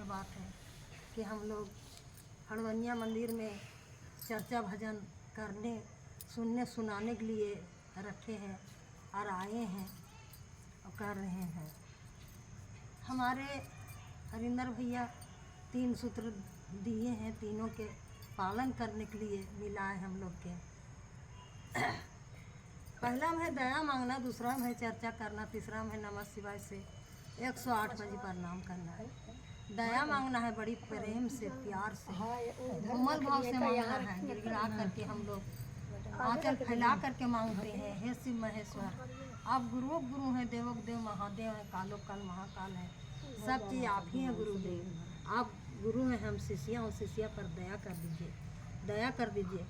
बात है कि हम लोग हड़वनिया मंदिर में चर्चा भजन करने सुनने सुनाने के लिए रखे हैं और आए हैं और कर रहे हैं। हमारे हरिंदर भैया 3 सूत्र दिए हैं, तीनों के पालन करने के लिए मिला है हम लोग के। पहला में है दया मांगना, दूसरा में है चर्चा करना, तीसरा में है नमः शिवाय से 108 बजे प्रणाम करना है। दया मांगना है बड़ी प्रेम से, प्यार से, कोमल भाव से मांगना है। गिड़गिड़ा करके हम लोग आंचल फैला करके मांगते हैं, हे शिव महेश्वर आप गुरु हैं, देवों देव महादेव हैं, कालो काल महाकाल है, सब चीज़ आप ही हैं गुरुदेव। आप गुरु हैं, हम शिष्या और शिष्या पर दया कर दीजिए, दया कर दीजिए।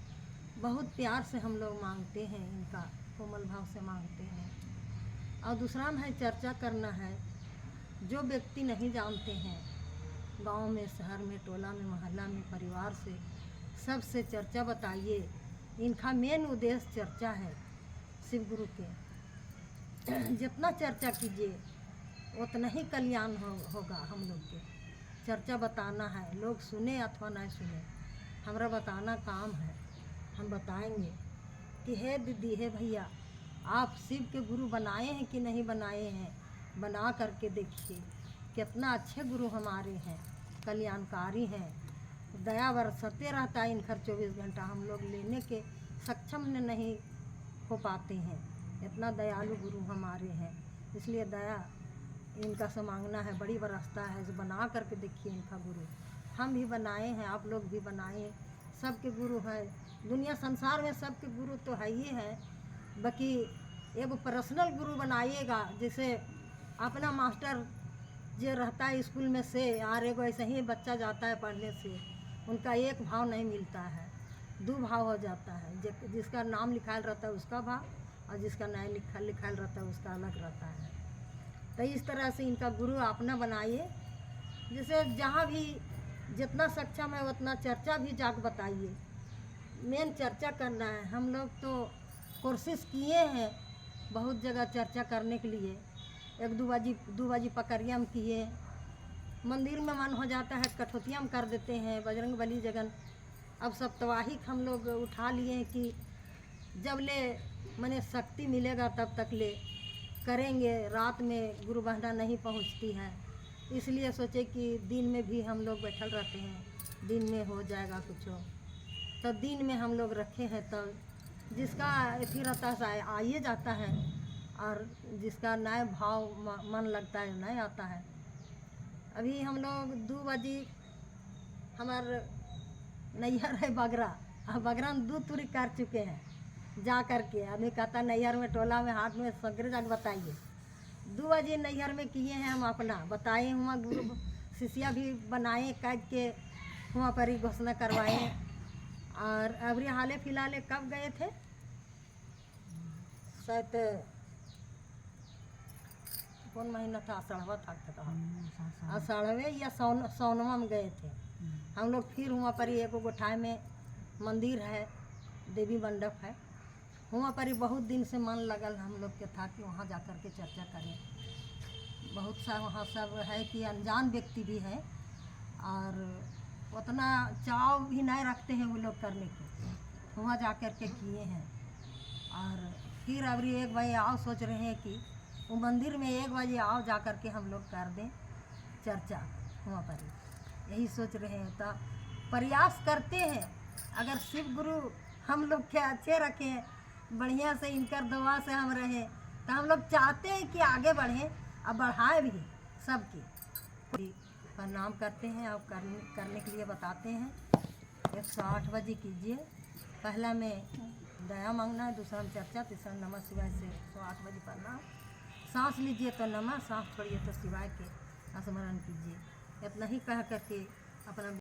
बहुत प्यार से हम लोग मांगते हैं, इनका कोमल भाव से मांगते हैं। और दूसरा में है चर्चा करना है। जो व्यक्ति नहीं जानते हैं, गांव में, शहर में, टोला में, मोहल्ला में, परिवार से, सबसे चर्चा बताइए। इनका मेन उद्देश्य चर्चा है शिव गुरु के। जितना चर्चा कीजिए उतना ही कल्याण होगा हम लोग के। चर्चा बताना है, लोग सुने अथवा नहीं सुने, हमारा बताना काम है। हम बताएंगे कि हे दीदी, हे भैया, आप शिव के गुरु बनाए हैं कि नहीं बनाए हैं। बना करके देखिए कितना अच्छे गुरु हमारे हैं, कल्याणकारी हैं। दया बरसते रहता है इनकर 24 घंटा। हम लोग लेने के सक्षम नहीं हो पाते हैं, इतना दयालु गुरु हमारे हैं। इसलिए दया इनका से मांगना है, बड़ी बरसता है। जो बना करके देखिए इनका गुरु, हम भी बनाए हैं, आप लोग भी बनाए। सबके गुरु हैं दुनिया संसार में, सबके गुरु तो है ही है। बाकी एगो पर्सनल गुरु बनाइएगा, जैसे अपना मास्टर जो रहता है स्कूल में से, और एगो ऐसे ही बच्चा जाता है पढ़ने से, उनका एक भाव नहीं मिलता है, 2 भाव हो जाता है। जिसका नाम लिखायल रहता है उसका भाव, और जिसका नहीं लिखायल रहता है उसका अलग रहता है। तो इस तरह से इनका गुरु अपना बनाइए। जैसे जहाँ भी जितना सक्षम है उतना चर्चा भी जाके बताइए। मेन चर्चा करना है। हम लोग तो कोशिश किए हैं बहुत जगह चर्चा करने के लिए। 1-2 बाजी पकड़िया में किए, मंदिर में मन हो जाता है कठौतिया में कर देते हैं, बजरंग बली जगन। अब सप्ताहिक हम लोग उठा लिए हैं कि जब ले मने शक्ति मिलेगा तब तक ले करेंगे। रात में गुरु बहना नहीं पहुंचती है, इसलिए सोचे कि दिन में भी हम लोग बैठल रहते हैं, दिन में हो जाएगा कुछ। तो दिन में हम लोग रखे हैं, तो जिसका अथी रहता है आइए जाता है, और जिसका नए भाव मन लगता है नहीं आता है। अभी हम लोग 2 बजे हमार नैहर है बगरा, बगरा में 2 तुरी कर चुके हैं जा करके। अभी कहता नैहर में, टोला में, हाथ में सगरे जाके बताइए। 2 बजे नैहर में किए हैं हम अपना, बताए हुआ गुरु शिष्या भी बनाए, काट के वहाँ पर ही घोषणा करवाए। और अभी हाल फिलहाल कब गए थे, शायद कौन महीना था, आषाढ़वा था, आषाढ़वे या सौनवा में गए थे हम लोग। फिर वहाँ पर ही एक गोठाई में मंदिर है, देवी मंडप है, वहाँ पर ही बहुत दिन से मन लगल हम लोग के था कि वहाँ जा कर के चर्चा करें। बहुत सा वहाँ सब है कि अनजान व्यक्ति भी है, और उतना चाव भी नहीं रखते हैं वो लोग करने के। वहाँ जा कर के किए हैं। और फिर अभी 1 बजे आओ सोच रहे हैं कि वो मंदिर में 1 बजे आओ जा कर के हम लोग कर दें चर्चा वहाँ पर ही, यही सोच रहे हैं। तो प्रयास करते हैं, अगर शिव गुरु हम लोग के अच्छे रखें, बढ़िया से इनकर दुआ से हम रहें, तो हम लोग चाहते हैं कि आगे बढ़ें और बढ़ाएं भी सबकी। प्रणाम करते हैं और करने के लिए बताते हैं। 108 बजे कीजिए। पहला में दया मांगना है, दूसरा में चर्चा, तीसरा नमः शिवाय से 108 बजे प्रणाम। सांस लीजिए तो नमः, सांस छोड़िए तो शिवाय के स्मरण कीजिए। इतना ही कह करके अपना